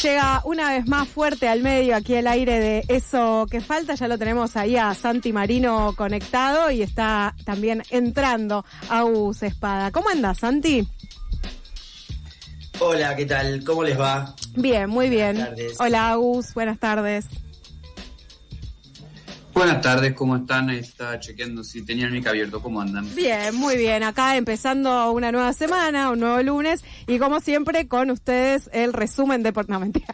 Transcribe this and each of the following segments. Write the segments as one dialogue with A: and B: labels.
A: llega una vez más fuerte al medio aquí el aire de Eso que Falta. Ya lo tenemos ahí a Santi Marino conectado y está también entrando Agus Espada. ¿Cómo andás, Santi?
B: Hola, ¿qué tal? ¿Cómo les va?
A: Bien, muy bien.
B: Buenas tardes.
A: Hola, Agus, buenas tardes.
C: Buenas tardes, ¿cómo están? Estaba chequeando si tenían el mic abierto, ¿cómo andan?
A: Bien, muy bien. Acá empezando una nueva semana, un nuevo lunes, y como siempre con ustedes el resumen deportivo. No, mentira.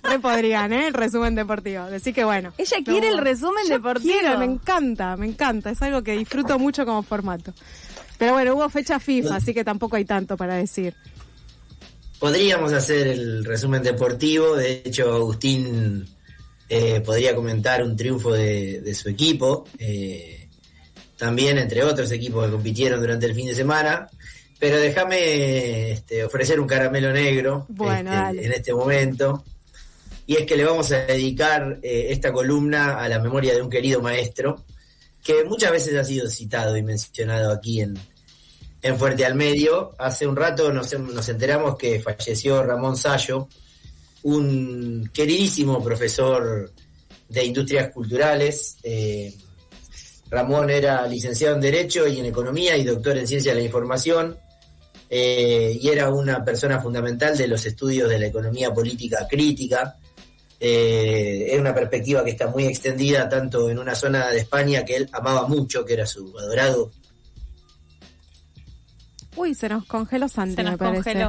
A: Me podrían, el resumen deportivo. Así que bueno.
D: Ella quiere el resumen deportivo.
A: Quiero, me encanta. Es algo que disfruto mucho como formato. Pero bueno, hubo fecha FIFA, así que tampoco hay tanto para decir.
B: Podríamos hacer el resumen deportivo. De hecho, Agustín podría comentar un triunfo de su equipo. También entre otros equipos que compitieron durante el fin de semana. Pero déjame ofrecer un caramelo negro en este momento. Y es que le vamos a dedicar esta columna a la memoria de un querido maestro que muchas veces ha sido citado y mencionado aquí en Fuerte al Medio. Hace un rato nos enteramos que falleció Ramón Sallo, un queridísimo profesor de industrias culturales. Ramón era licenciado en Derecho y en Economía y doctor en Ciencia de la Información, y era una persona fundamental de los estudios de la economía política crítica. Es una perspectiva que está muy extendida tanto en una zona de España que él amaba mucho, que era su adorado.
A: Uy, se nos congeló Santi, me parece.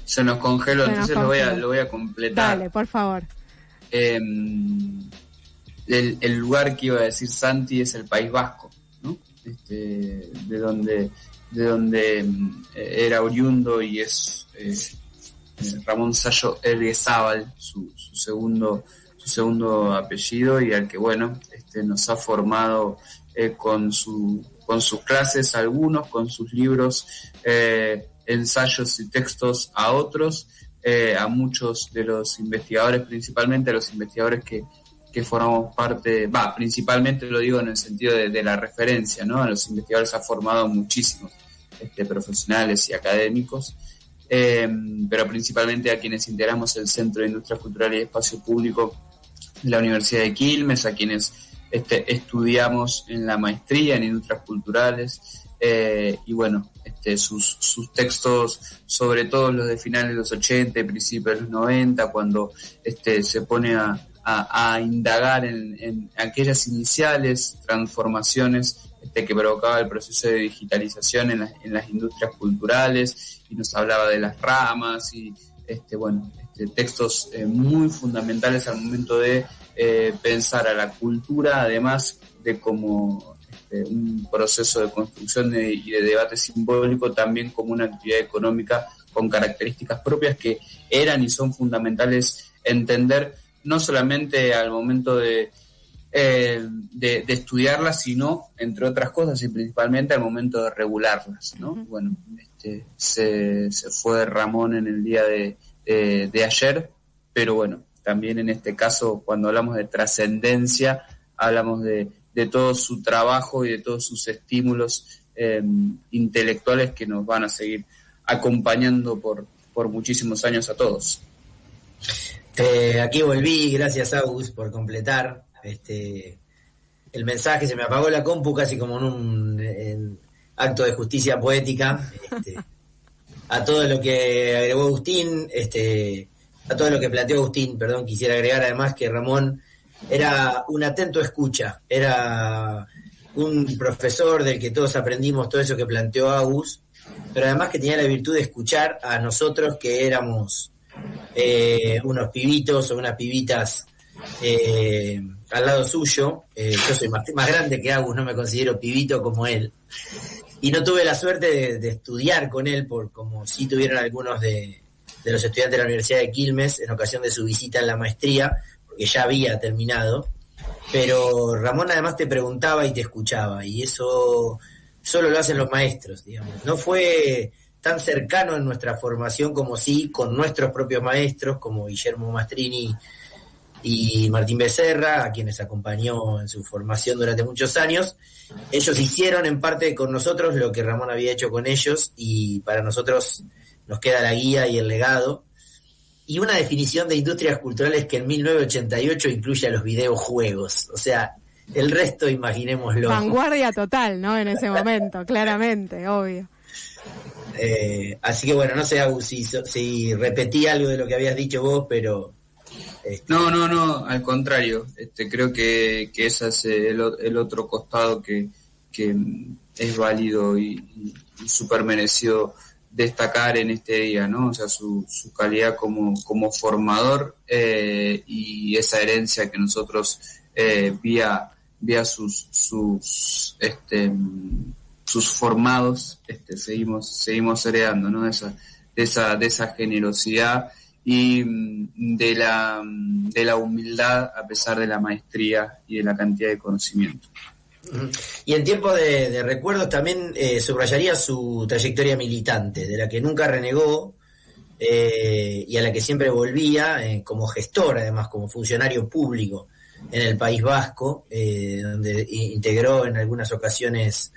C: Se nos congeló, entonces lo voy a completar.
A: Dale, por favor.
C: El lugar que iba a decir Santi es el País Vasco, ¿no? De donde era oriundo y es Ramón Sallo Erguezábal, su segundo apellido, y al que nos ha formado con sus clases algunos, con sus libros, ensayos y textos a otros, a muchos de los investigadores, principalmente a los investigadores que formamos parte, principalmente lo digo en el sentido de la referencia, ¿no? A los investigadores ha formado muchísimos profesionales y académicos, pero principalmente a quienes integramos el Centro de Industrias Culturales y Espacio Público de la Universidad de Quilmes, a quienes estudiamos en la maestría en Industrias Culturales, sus textos, sobre todo los de finales de los 80 y principios de los 90, cuando se pone a indagar en aquellas iniciales transformaciones que provocaba el proceso de digitalización en las industrias culturales, y nos hablaba de las ramas y textos muy fundamentales al momento de pensar a la cultura, además de como un proceso de construcción y de debate simbólico, también como una actividad económica con características propias que eran y son fundamentales entender, no solamente al momento de estudiarlas, sino, entre otras cosas, y principalmente al momento de regularlas, ¿no? Bueno, se fue Ramón en el día de ayer, pero bueno, también en este caso, cuando hablamos de trascendencia, hablamos de todo su trabajo y de todos sus estímulos intelectuales que nos van a seguir acompañando por muchísimos años a todos.
B: Aquí volví, gracias Agus por completar el mensaje. Se me apagó la compu casi como en un acto de justicia poética, a todo lo que agregó Agustín, a todo lo que planteó Agustín, quisiera agregar además que Ramón era un atento escucha, era un profesor del que todos aprendimos todo eso que planteó Agus, pero además que tenía la virtud de escuchar a nosotros que éramos unos pibitos o unas pibitas al lado suyo. Yo soy más grande que Agus, no me considero pibito como él, y no tuve la suerte de estudiar con él como sí tuvieron algunos de los estudiantes de la Universidad de Quilmes en ocasión de su visita en la maestría, porque ya había terminado, pero Ramón además te preguntaba y te escuchaba, y eso solo lo hacen los maestros, digamos. No fue tan cercano en nuestra formación como sí con nuestros propios maestros, como Guillermo Mastrini y Martín Becerra, a quienes acompañó en su formación durante muchos años. Ellos hicieron en parte con nosotros lo que Ramón había hecho con ellos, y para nosotros nos queda la guía y el legado. y una definición de industrias culturales que en 1988 incluye a los videojuegos. O sea, el resto imaginémoslo.
A: Vanguardia total, ¿no? En ese momento, claramente, obvio.
B: Así que bueno, no sé, Agus, si repetí algo de lo que habías dicho vos, pero...
C: No, al contrario. Creo que ese es el otro costado que es válido y súper merecido destacar en este día, ¿no? O sea, su calidad como formador y esa herencia que nosotros vía sus formados seguimos heredando, ¿no? De esa generosidad y de la humildad a pesar de la maestría y de la cantidad de conocimiento.
B: Y en tiempo de recuerdos también subrayaría su trayectoria militante, de la que nunca renegó y a la que siempre volvía como gestor, además como funcionario público en el País Vasco, donde integró en algunas ocasiones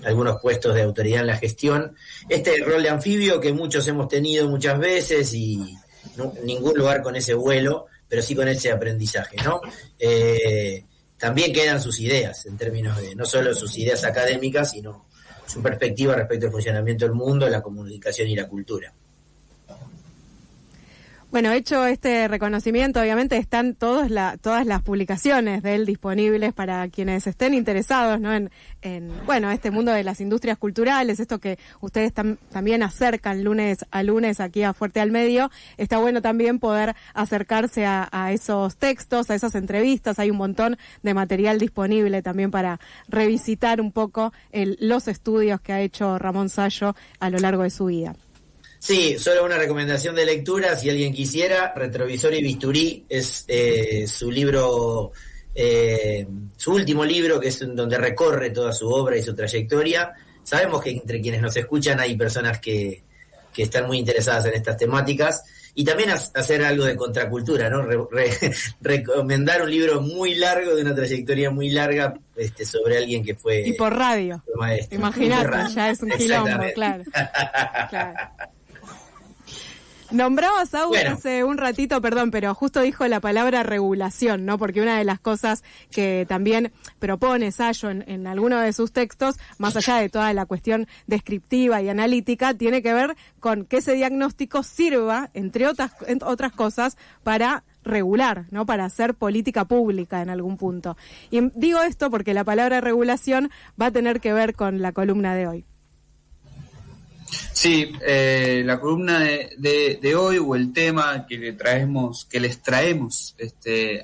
B: algunos puestos de autoridad en la gestión. Este rol de anfibio que muchos hemos tenido muchas veces y ningún lugar con ese vuelo, pero sí con ese aprendizaje, ¿no? También quedan sus ideas, en términos de no solo sus ideas académicas, sino su perspectiva respecto al funcionamiento del mundo, la comunicación y la cultura.
A: Bueno, hecho este reconocimiento, obviamente están todas las publicaciones de él disponibles para quienes estén interesados, ¿no? En este mundo de las industrias culturales, esto que ustedes también acercan lunes a lunes aquí a Fuerte al Medio. Está bueno también poder acercarse a esos textos, a esas entrevistas. Hay un montón de material disponible también para revisitar un poco los estudios que ha hecho Ramón Sallo a lo largo de su vida.
B: Sí, solo una recomendación de lectura, si alguien quisiera, Retrovisor y Bisturí es su libro, su último libro, que es donde recorre toda su obra y su trayectoria. Sabemos que entre quienes nos escuchan hay personas que están muy interesadas en estas temáticas, y también hacer algo de contracultura, ¿no? Recomendar un libro muy largo, de una trayectoria muy larga, sobre alguien que fue...
A: Y por radio, imagínate, ya es un quilombo, claro. Nombrabas, Agus, hace un ratito, perdón, pero justo dijo la palabra regulación, ¿no? Porque una de las cosas que también propone Sallo en alguno de sus textos, más allá de toda la cuestión descriptiva y analítica, tiene que ver con que ese diagnóstico sirva, entre otras cosas, para regular, ¿no? Para hacer política pública en algún punto. Y digo esto porque la palabra regulación va a tener que ver con la columna de hoy.
C: Sí, la columna de hoy, o el tema que les traemos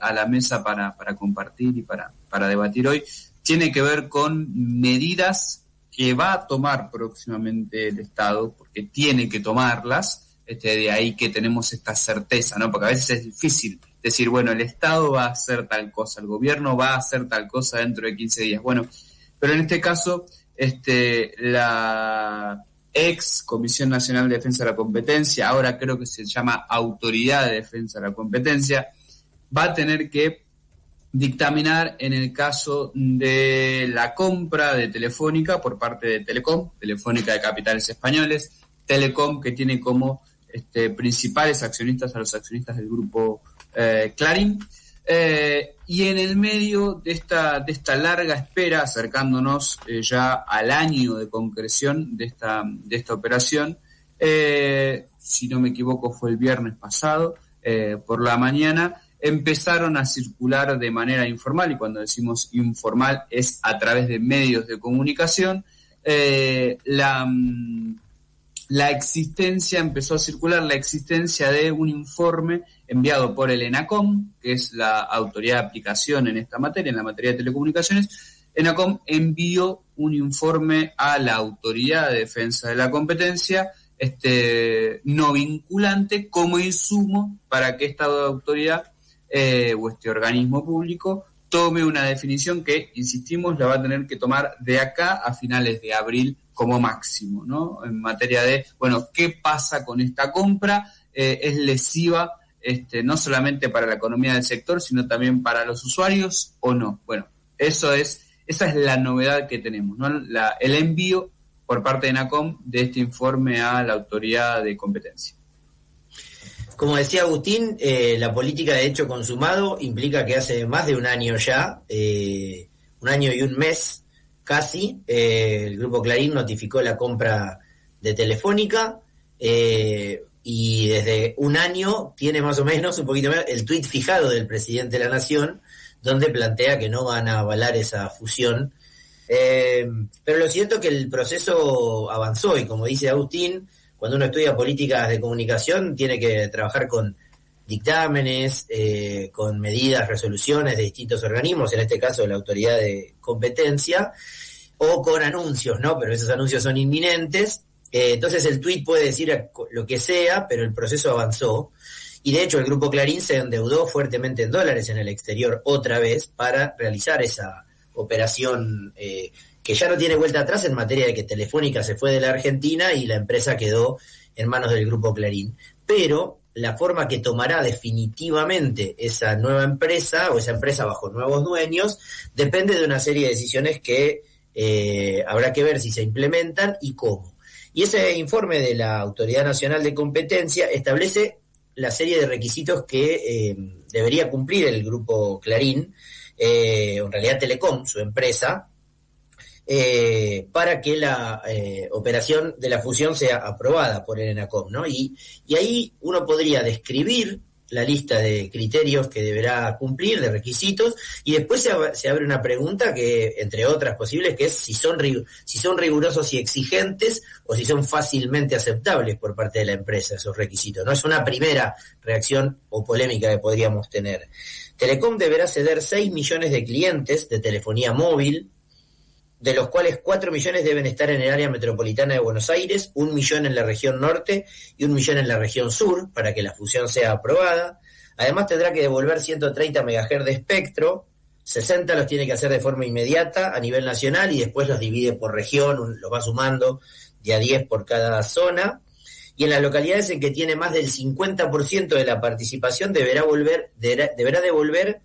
C: a la mesa para compartir y para debatir hoy, tiene que ver con medidas que va a tomar próximamente el Estado, porque tiene que tomarlas, de ahí que tenemos esta certeza, ¿no? Porque a veces es difícil decir, bueno, el Estado va a hacer tal cosa, el gobierno va a hacer tal cosa dentro de 15 días. Bueno, pero en este caso, la ex Comisión Nacional de Defensa de la Competencia, ahora creo que se llama Autoridad de Defensa de la Competencia, va a tener que dictaminar en el caso de la compra de Telefónica por parte de Telecom, Telefónica de Capitales Españoles, Telecom, que tiene como principales accionistas a los accionistas del grupo Clarín. Y en el medio de esta larga espera, acercándonos ya al año de concreción de esta operación, si no me equivoco fue el viernes pasado, por la mañana, empezaron a circular de manera informal, y cuando decimos informal es a través de medios de comunicación, empezó a circular la existencia de un informe enviado por el ENACOM, que es la autoridad de aplicación en esta materia, en la materia de telecomunicaciones. ENACOM envió un informe a la Autoridad de Defensa de la Competencia, no vinculante, como insumo para que esta autoridad o este organismo público tome una definición que, insistimos, la va a tener que tomar de acá a finales de abril como máximo, ¿no? En materia de, bueno, ¿qué pasa con esta compra? ¿Es lesiva no solamente para la economía del sector, sino también para los usuarios o no? Bueno, esa es la novedad que tenemos, ¿no? El envío por parte de ENACOM de este informe a la Autoridad de Competencia.
B: Como decía Agustín, la política de hecho consumado implica que hace más de un año ya, un año y un mes casi, el Grupo Clarín notificó la compra de Telefónica, y desde un año tiene más o menos, un poquito más, el tuit fijado del presidente de la Nación, donde plantea que no van a avalar esa fusión. Pero lo cierto es que el proceso avanzó, y como dice Agustín, cuando uno estudia políticas de comunicación tiene que trabajar con dictámenes, con medidas, resoluciones de distintos organismos, en este caso de la Autoridad de Competencia, o con anuncios, ¿no? Pero esos anuncios son inminentes. Entonces el tuit puede decir lo que sea, pero el proceso avanzó. Y de hecho el Grupo Clarín se endeudó fuertemente en dólares en el exterior otra vez para realizar esa operación que ya no tiene vuelta atrás en materia de que Telefónica se fue de la Argentina y la empresa quedó en manos del Grupo Clarín. Pero la forma que tomará definitivamente esa nueva empresa o esa empresa bajo nuevos dueños depende de una serie de decisiones que habrá que ver si se implementan y cómo. Y ese informe de la Autoridad Nacional de Competencia establece la serie de requisitos que debería cumplir el Grupo Clarín, en realidad Telecom, su empresa, para que la operación de la fusión sea aprobada por el ENACOM, ¿no? Y ahí uno podría describir la lista de criterios que deberá cumplir, de requisitos, y después se abre una pregunta que, entre otras posibles, que es si son rigurosos y exigentes o si son fácilmente aceptables por parte de la empresa esos requisitos, ¿no? Es una primera reacción o polémica que podríamos tener. Telecom deberá ceder 6 millones de clientes de telefonía móvil, de los cuales 4 millones deben estar en el área metropolitana de Buenos Aires, 1 millón en la región norte y 1 millón en la región sur, para que la fusión sea aprobada. Además tendrá que devolver 130 MHz de espectro, 60 los tiene que hacer de forma inmediata a nivel nacional y después los divide por región, los va sumando de a 10 por cada zona. Y en las localidades en que tiene más del 50% de la participación deberá devolver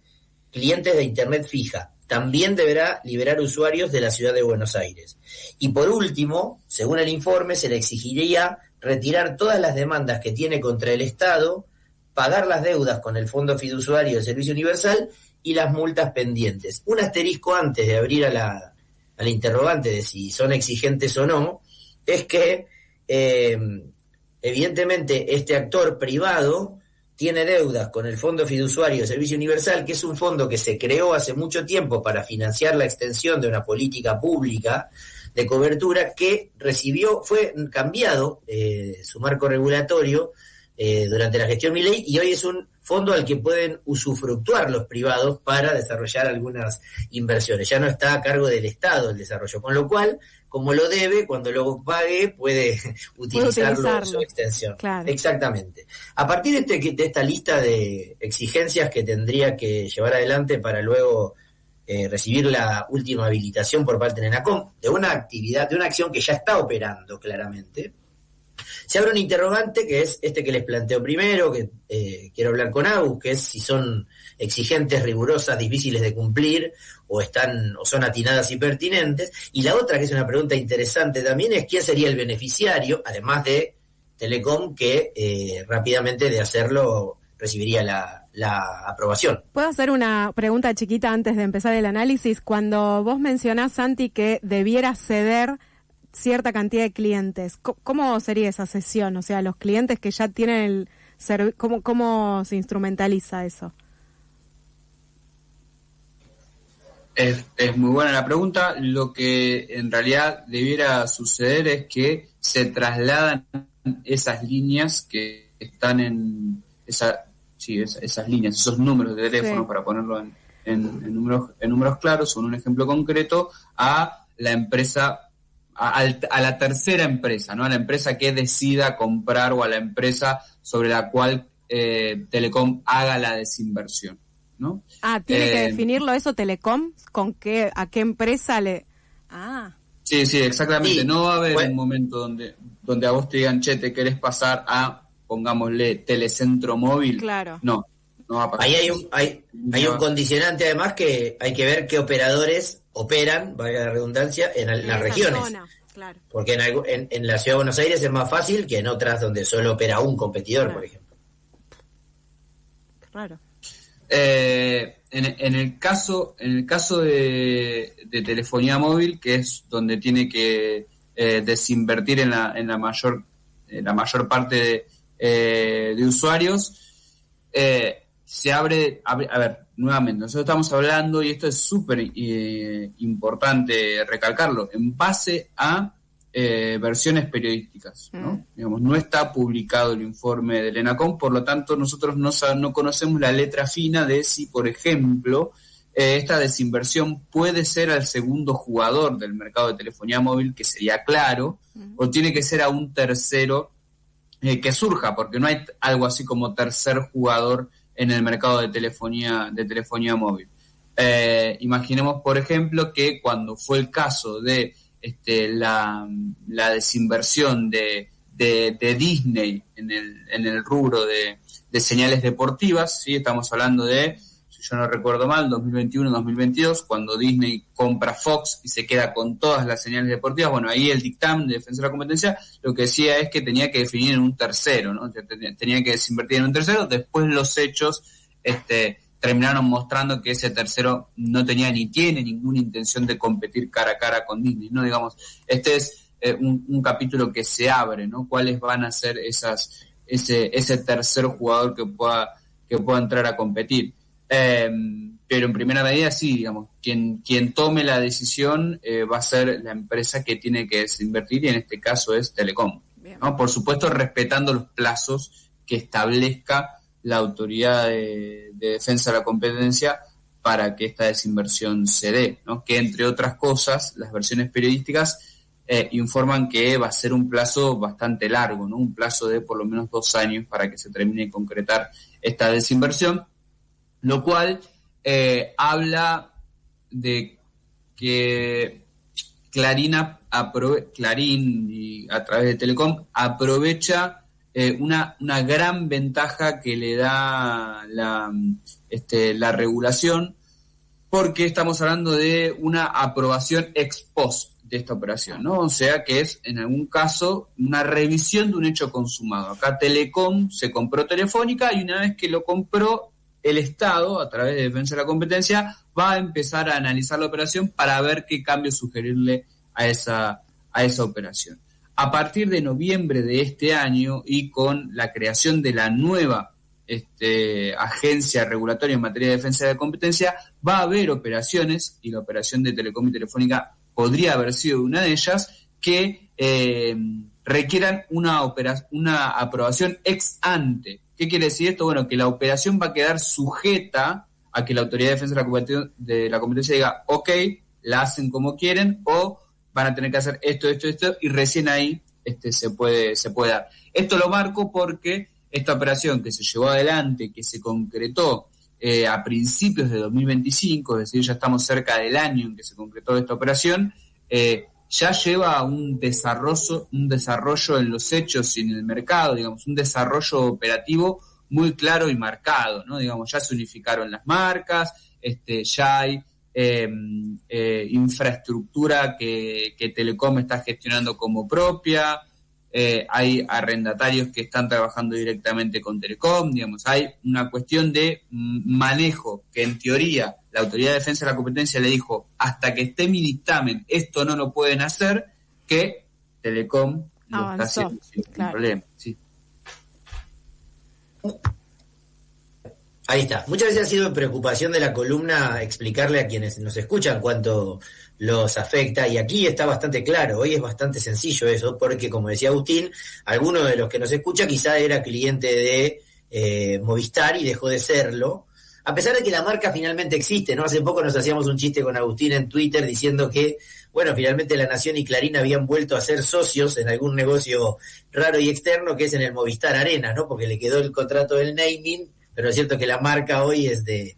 B: clientes de internet fija. También deberá liberar usuarios de la ciudad de Buenos Aires. Y por último, según el informe, se le exigiría retirar todas las demandas que tiene contra el Estado, pagar las deudas con el Fondo Fiduciario del Servicio Universal y las multas pendientes. Un asterisco antes de abrir a la interrogante de si son exigentes o no, es que evidentemente este actor privado tiene deudas con el Fondo Fiduciario de Servicio Universal, que es un fondo que se creó hace mucho tiempo para financiar la extensión de una política pública de cobertura que fue cambiado su marco regulatorio durante la gestión Milei, y hoy es un fondo al que pueden usufructuar los privados para desarrollar algunas inversiones. Ya no está a cargo del Estado el desarrollo, con lo cual, como lo debe, cuando lo pague puede utilizarlo en su extensión.
A: Claro.
B: Exactamente. A partir de esta lista de exigencias que tendría que llevar adelante para luego recibir la última habilitación por parte de ENACOM, de una acción que ya está operando claramente, se abre un interrogante que es este que les planteo primero, que quiero hablar con Agus, que es si son exigentes, rigurosas, difíciles de cumplir, o son atinadas y pertinentes. Y la otra, que es una pregunta interesante también, es quién sería el beneficiario, además de Telecom, que rápidamente de hacerlo recibiría la aprobación.
A: ¿Puedo hacer una pregunta chiquita antes de empezar el análisis? Cuando vos mencionás, Santi, que debiera ceder cierta cantidad de clientes, ¿cómo sería esa cesión? O sea, los clientes que ya tienen el servicio, ¿cómo se instrumentaliza eso?
C: Es muy buena la pregunta. Lo que en realidad debiera suceder es que se trasladan esas líneas que están en esas líneas, esos números de teléfono, sí, para ponerlo en números claros, o en un ejemplo concreto, a la empresa, a la tercera empresa, ¿no? A la empresa que decida comprar, o a la empresa sobre la cual Telecom haga la desinversión, ¿no?
A: Tiene que definirlo eso Telecom, a qué empresa le...
C: Sí, exactamente. No va a haber un momento donde a vos te digan, che, te querés pasar a, pongámosle, Telecentro Móvil.
A: Claro.
C: No va a pasar.
B: Ahí hay un condicionante, además, que hay que ver qué operadores operan, valga la redundancia, en las regiones.
A: Zona, claro.
B: Porque en la Ciudad de Buenos Aires es más fácil que en otras donde solo opera un competidor, por ejemplo.
A: Raro.
C: En el caso de telefonía móvil, que es donde tiene que desinvertir en la mayor parte de usuarios, se abre, a ver, nuevamente, nosotros estamos hablando, y esto es súper importante recalcarlo, en base a versiones periodísticas, ¿no? Digamos, no está publicado el informe del ENACOM, por lo tanto nosotros no conocemos la letra fina de si, por ejemplo, esta desinversión puede ser al segundo jugador del mercado de telefonía móvil, que sería Claro, o tiene que ser a un tercero que surja, porque no hay algo así como tercer jugador en el mercado de telefonía móvil. Imaginemos, por ejemplo, que cuando fue el caso de la desinversión de Disney en el rubro de señales deportivas, ¿sí? Estamos hablando de, si yo no recuerdo mal, 2021-2022, cuando Disney compra Fox y se queda con todas las señales deportivas. Bueno, ahí el dictamen de defensa de la competencia lo que decía es que tenía que definir en un tercero, ¿no? Tenía que desinvertir en un tercero. Después los hechos terminaron mostrando que ese tercero no tenía ni tiene ninguna intención de competir cara a cara con Disney, ¿no? Digamos, este es un capítulo que se abre, ¿no? ¿Cuáles van a ser ese tercer jugador que pueda entrar a competir? Pero en primera medida sí, digamos, quien tome la decisión va a ser la empresa que tiene que desinvertir, y en este caso es Telecom, ¿no? Por supuesto, respetando los plazos que establezca la Autoridad de Defensa de la Competencia para que esta desinversión se dé, ¿no? Que entre otras cosas, las versiones periodísticas informan que va a ser un plazo bastante largo, ¿no? Un plazo de por lo menos 2 años para que se termine de concretar esta desinversión, lo cual habla de que Clarín y a través de Telecom aprovecha una gran ventaja que le da la regulación, porque estamos hablando de una aprobación ex post de esta operación, ¿no? O sea que es, en algún caso, una revisión de un hecho consumado. Acá Telecom se compró Telefónica, y una vez que lo compró, el Estado, a través de Defensa de la Competencia, va a empezar a analizar la operación para ver qué cambio sugerirle a esa operación. A partir de noviembre de este año, y con la creación de la nueva agencia regulatoria en materia de defensa de la competencia, va a haber operaciones, y la operación de Telecom y Telefónica podría haber sido una de ellas, que requieran una aprobación ex ante. ¿Qué quiere decir esto? Bueno, que la operación va a quedar sujeta a que la Autoridad de Defensa de la Competencia diga, ok, la hacen como quieren, o van a tener que hacer esto, y recién ahí se puede dar. Esto lo marco porque esta operación que se llevó adelante, que se concretó a principios de 2025, es decir, ya estamos cerca del año en que se concretó esta operación, ya lleva un desarrollo en los hechos y en el mercado, digamos, un desarrollo operativo muy claro y marcado, ¿no? Digamos, ya se unificaron las marcas, ya hay infraestructura que Telecom está gestionando como propia, hay arrendatarios que están trabajando directamente con Telecom, digamos, hay una cuestión de manejo que, en teoría, la Autoridad de Defensa de la Competencia le dijo, hasta que esté mi dictamen, esto no lo pueden hacer, que Telecom lo está haciendo sin problema. Sí.
B: Ahí está. Muchas veces ha sido preocupación de la columna explicarle a quienes nos escuchan cuánto los afecta, y aquí está bastante claro. Hoy es bastante sencillo eso, porque, como decía Agustín, alguno de los que nos escucha quizá era cliente de Movistar y dejó de serlo, a pesar de que la marca finalmente existe, ¿no? Hace poco nos hacíamos un chiste con Agustín en Twitter diciendo que, bueno, finalmente La Nación y Clarín habían vuelto a ser socios en algún negocio raro y externo, que es en el Movistar Arena, ¿no? Porque le quedó el contrato del naming, pero es cierto que la marca hoy es del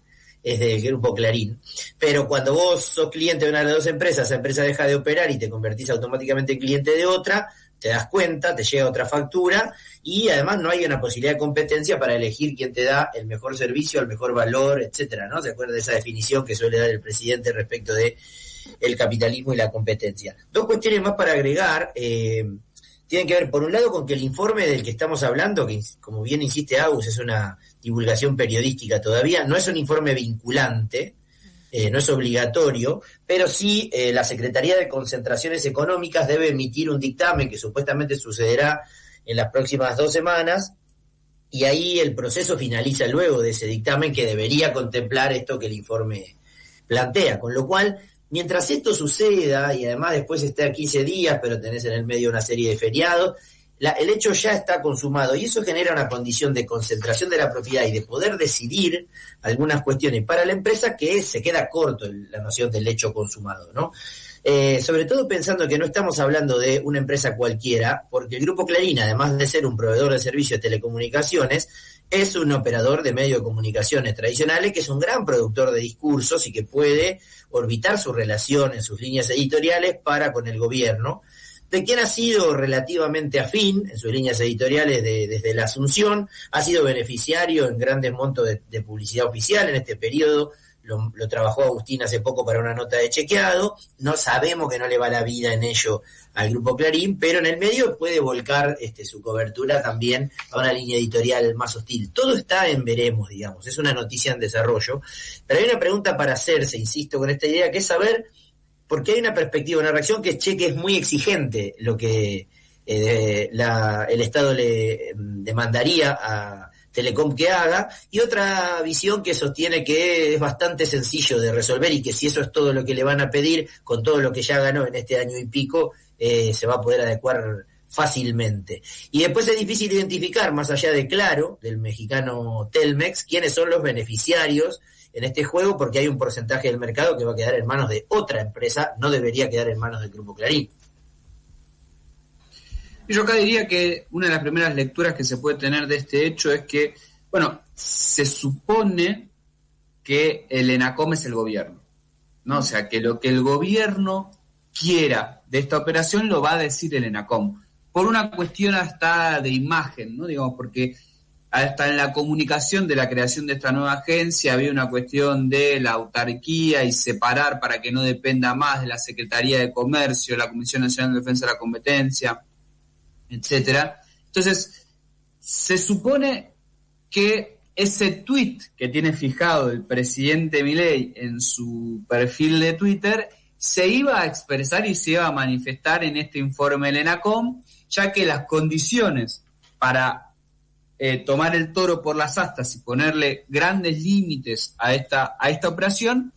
B: grupo Clarín. Pero cuando vos sos cliente de una de las dos empresas, esa empresa deja de operar y te convertís automáticamente en cliente de otra, te das cuenta, te llega otra factura, y además no hay una posibilidad de competencia para elegir quién te da el mejor servicio, el mejor valor, etcétera, ¿no? ¿Se acuerdan de esa definición que suele dar el presidente respecto de el capitalismo y la competencia? Dos cuestiones más para agregar. tienen que ver, por un lado, con que el informe del que estamos hablando, que como bien insiste Agus, es una divulgación periodística todavía, no es un informe vinculante, no es obligatorio, pero sí la Secretaría de Concentraciones Económicas debe emitir un dictamen que supuestamente sucederá en las próximas 2 semanas, y ahí el proceso finaliza luego de ese dictamen que debería contemplar esto que el informe plantea, con lo cual, mientras esto suceda, y además después esté a 15 días, pero tenés en el medio una serie de feriados, el hecho ya está consumado, y eso genera una condición de concentración de la propiedad y de poder decidir algunas cuestiones para la empresa que se queda corto la noción del hecho consumado, ¿no? Sobre todo pensando que no estamos hablando de una empresa cualquiera, porque el Grupo Clarín, además de ser un proveedor de servicios de telecomunicaciones, es un operador de medios de comunicaciones tradicionales, que es un gran productor de discursos y que puede orbitar su relación en sus líneas editoriales para con el gobierno, de quien ha sido relativamente afín en sus líneas editoriales desde la Asunción, ha sido beneficiario en grandes montos de publicidad oficial en este periodo. Lo trabajó Agustín hace poco para una nota de Chequeado, no sabemos que no le va la vida en ello al Grupo Clarín, pero en el medio puede volcar su cobertura también a una línea editorial más hostil. Todo está en veremos, digamos, es una noticia en desarrollo, pero hay una pregunta para hacerse, insisto, con esta idea, que es saber, porque hay una perspectiva, una reacción que es muy exigente lo que el Estado le demandaría a Telecom que haga, y otra visión que sostiene que es bastante sencillo de resolver y que si eso es todo lo que le van a pedir, con todo lo que ya ganó en este año y pico, se va a poder adecuar fácilmente. Y después es difícil identificar, más allá de Claro, del mexicano Telmex, quiénes son los beneficiarios en este juego, porque hay un porcentaje del mercado que va a quedar en manos de otra empresa, no debería quedar en manos del Grupo Clarín.
C: Yo acá diría que una de las primeras lecturas que se puede tener de este hecho es que, bueno, se supone que el ENACOM es el gobierno, ¿no? O sea, que lo que el gobierno quiera de esta operación lo va a decir el ENACOM, por una cuestión hasta de imagen, ¿no? Digamos, porque hasta en la comunicación de la creación de esta nueva agencia había una cuestión de la autarquía y separar para que no dependa más de la Secretaría de Comercio, la Comisión Nacional de Defensa de la Competencia, etcétera. Entonces, se supone que ese tuit que tiene fijado el presidente Milei en su perfil de Twitter se iba a expresar y se iba a manifestar en este informe del ENACOM, ya que las condiciones para tomar el toro por las astas y ponerle grandes límites a esta operación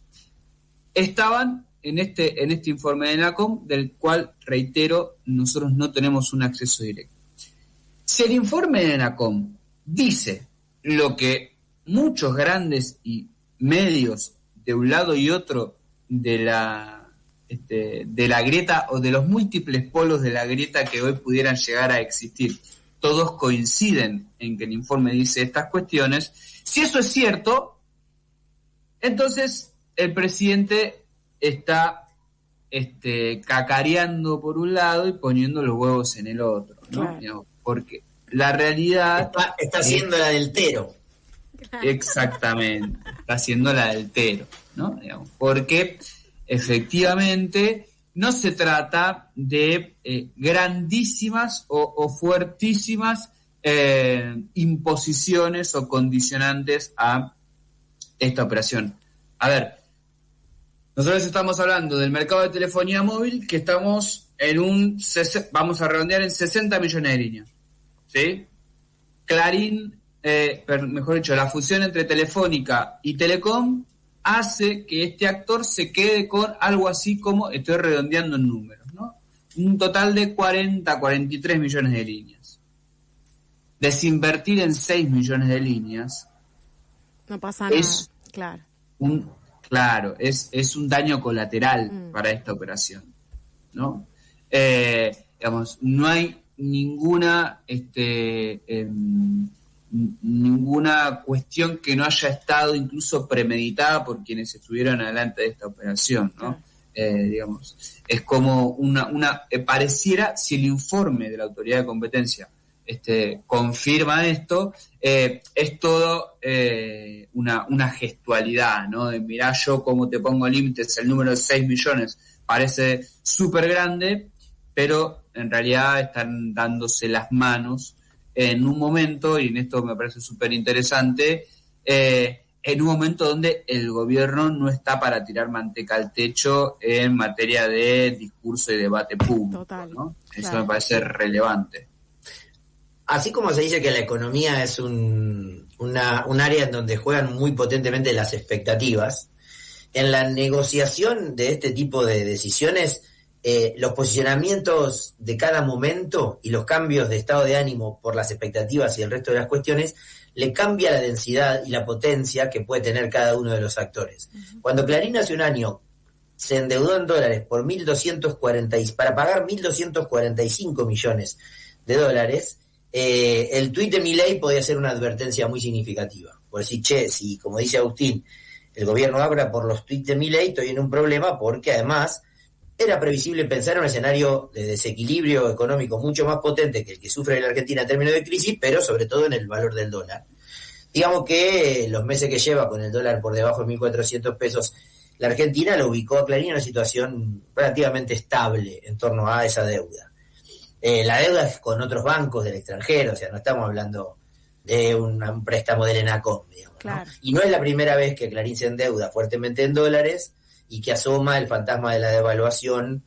C: estaban en este informe de ENACOM, del cual, reitero, nosotros no tenemos un acceso directo. Si el informe de ENACOM dice lo que muchos grandes y medios de un lado y otro de la grieta, o de los múltiples polos de la grieta que hoy pudieran llegar a existir, todos coinciden en que el informe dice estas cuestiones, si eso es cierto, entonces el presidente está cacareando por un lado y poniendo los huevos en el otro, ¿no?
A: Claro.
C: Digamos, porque la realidad
B: está haciendo la del Tero.
C: Exactamente, está haciendo la del Tero, ¿no? Digamos, porque efectivamente no se trata de grandísimas o fuertísimas imposiciones o condicionantes a esta operación. A ver, nosotros estamos hablando del mercado de telefonía móvil, que estamos vamos a redondear en 60 millones de líneas, ¿sí? Clarín, mejor dicho, la fusión entre Telefónica y Telecom hace que este actor se quede con algo así como, estoy redondeando en números, ¿no? Un total de 43 millones de líneas. Desinvertir en 6 millones de líneas
A: no pasa nada, claro.
C: Claro, es un daño colateral para esta operación, ¿no? Digamos, no hay ninguna cuestión que no haya estado incluso premeditada por quienes estuvieron adelante de esta operación, ¿no? Digamos, es como pareciera, si el informe de la Autoridad de Competencia confirma esto, es todo una gestualidad, ¿no? De mirá, yo como te pongo límites, el número de 6 millones parece súper grande, pero en realidad están dándose las manos en un momento, y en esto me parece súper interesante, en un momento donde el gobierno no está para tirar manteca al techo en materia de discurso y debate público.
A: Total,
C: ¿no? Eso
A: claro.
C: me parece relevante.
B: Así como se dice que la economía es un área en donde juegan muy potentemente las expectativas, en la negociación de este tipo de decisiones, los posicionamientos de cada momento y los cambios de estado de ánimo por las expectativas y el resto de las cuestiones le cambia la densidad y la potencia que puede tener cada uno de los actores. Cuando Clarín hace un año se endeudó en dólares por para pagar 1.245 millones de dólares, el tuit de Milei podía ser una advertencia muy significativa. Por decir, si, como dice Agustín, el gobierno abra por los tuits de Milei, estoy en un problema, porque además era previsible pensar en un escenario de desequilibrio económico mucho más potente que el que sufre la Argentina en términos de crisis, pero sobre todo en el valor del dólar. Digamos que los meses que lleva con el dólar por debajo de 1.400 pesos, la Argentina lo ubicó a Clarín en una situación relativamente estable en torno a esa deuda. La deuda es con otros bancos del extranjero, o sea, no estamos hablando de un préstamo del ENACOM, digamos,
A: claro.
B: ¿no? Y no es la primera vez que Clarín se endeuda fuertemente en dólares y que asoma el fantasma de la devaluación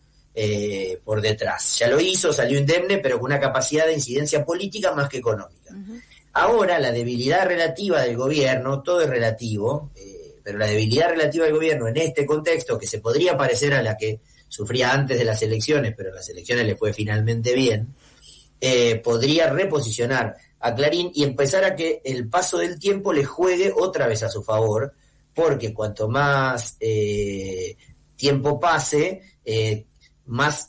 B: por detrás. Ya lo hizo, salió indemne, pero con una capacidad de incidencia política más que económica. Uh-huh. Ahora, la debilidad relativa del gobierno, todo es relativo, pero la debilidad relativa del gobierno en este contexto, que se podría parecer a la que sufría antes de las elecciones, pero a las elecciones le fue finalmente bien, podría reposicionar a Clarín y empezar a que el paso del tiempo le juegue otra vez a su favor, porque cuanto más tiempo pase, más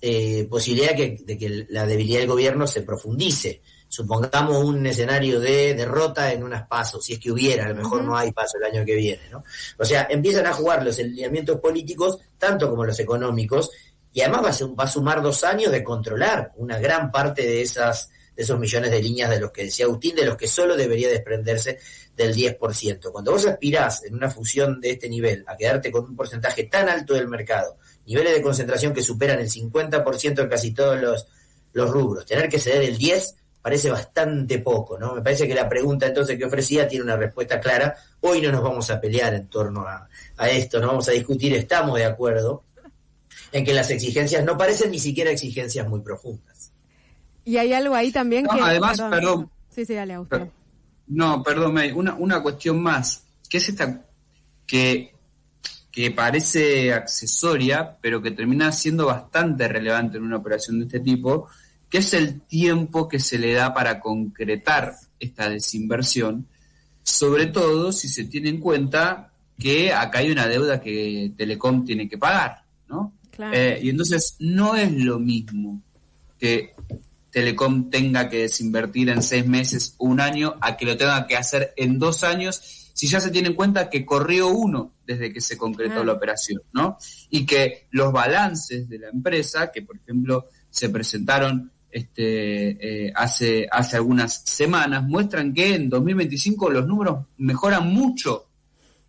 B: posibilidad de que la debilidad del gobierno se profundice. Supongamos un escenario de derrota en unas PASO, si es que hubiera, a lo mejor no hay PASO el año que viene, ¿no? O sea, empiezan a jugar los alineamientos políticos, tanto como los económicos, y además va a sumar 2 años de controlar una gran parte de esos millones de líneas de los que decía Agustín, de los que solo debería desprenderse del 10%. Cuando vos aspirás en una fusión de este nivel a quedarte con un porcentaje tan alto del mercado, niveles de concentración que superan el 50% en casi todos los rubros, tener que ceder el 10% parece bastante poco, ¿no? Me parece que la pregunta entonces que ofrecía tiene una respuesta clara. Hoy no nos vamos a pelear en torno a esto, no vamos a discutir, estamos de acuerdo en que las exigencias no parecen ni siquiera exigencias muy profundas.
A: Y hay algo ahí también que...
C: Además, perdón.
A: Sí, dale, Agustín.
C: Perdón, una cuestión más, que es esta que parece accesoria, pero que termina siendo bastante relevante en una operación de este tipo, que es el tiempo que se le da para concretar esta desinversión, sobre todo si se tiene en cuenta que acá hay una deuda que Telecom tiene que pagar, ¿no?
A: Claro.
C: Y entonces no es lo mismo que Telecom tenga que desinvertir en 6 meses o 1 año a que lo tenga que hacer en 2 años, si ya se tiene en cuenta que corrió 1 desde que se concretó la operación, ¿no? Y que los balances de la empresa, que por ejemplo se presentaron hace algunas semanas, muestran que en 2025 los números mejoran mucho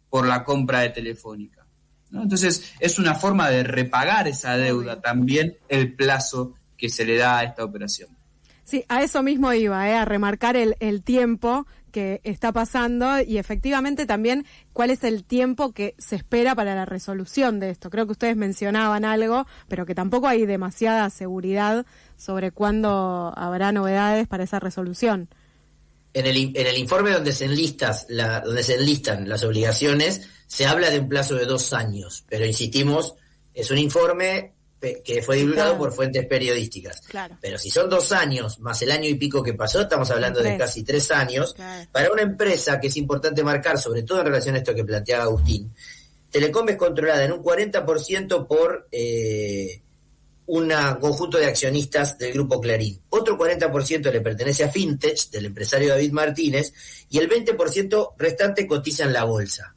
C: por la compra de Telefónica, ¿no? Entonces es una forma de repagar esa deuda también, el plazo que se le da a esta operación.
A: Sí, a eso mismo iba, a remarcar el tiempo que está pasando y efectivamente también cuál es el tiempo que se espera para la resolución de esto. Creo que ustedes mencionaban algo, pero que tampoco hay demasiada seguridad sobre cuándo habrá novedades para esa resolución.
B: En el informe donde se enlistan las obligaciones, se habla de un plazo de 2 años, pero insistimos, es un informe que fue divulgado por fuentes periodísticas.
A: Claro.
B: Pero si son 2 años más el año y pico que pasó, estamos hablando de casi 3 años. Claro. Para una empresa que es importante marcar, sobre todo en relación a esto que planteaba Agustín, Telecom es controlada en un 40% por un conjunto de accionistas del grupo Clarín. Otro 40% le pertenece a Fintech, del empresario David Martínez, y el 20% restante cotiza en la bolsa.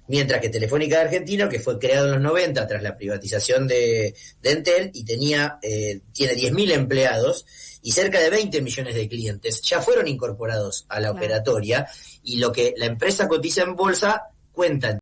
B: Mientras que Telefónica de Argentina, que fue creado en los 90 tras la privatización de Entel y tiene 10.000 empleados y cerca de 20 millones de clientes, ya fueron incorporados a la operatoria, y lo que la empresa cotiza en bolsa cuenta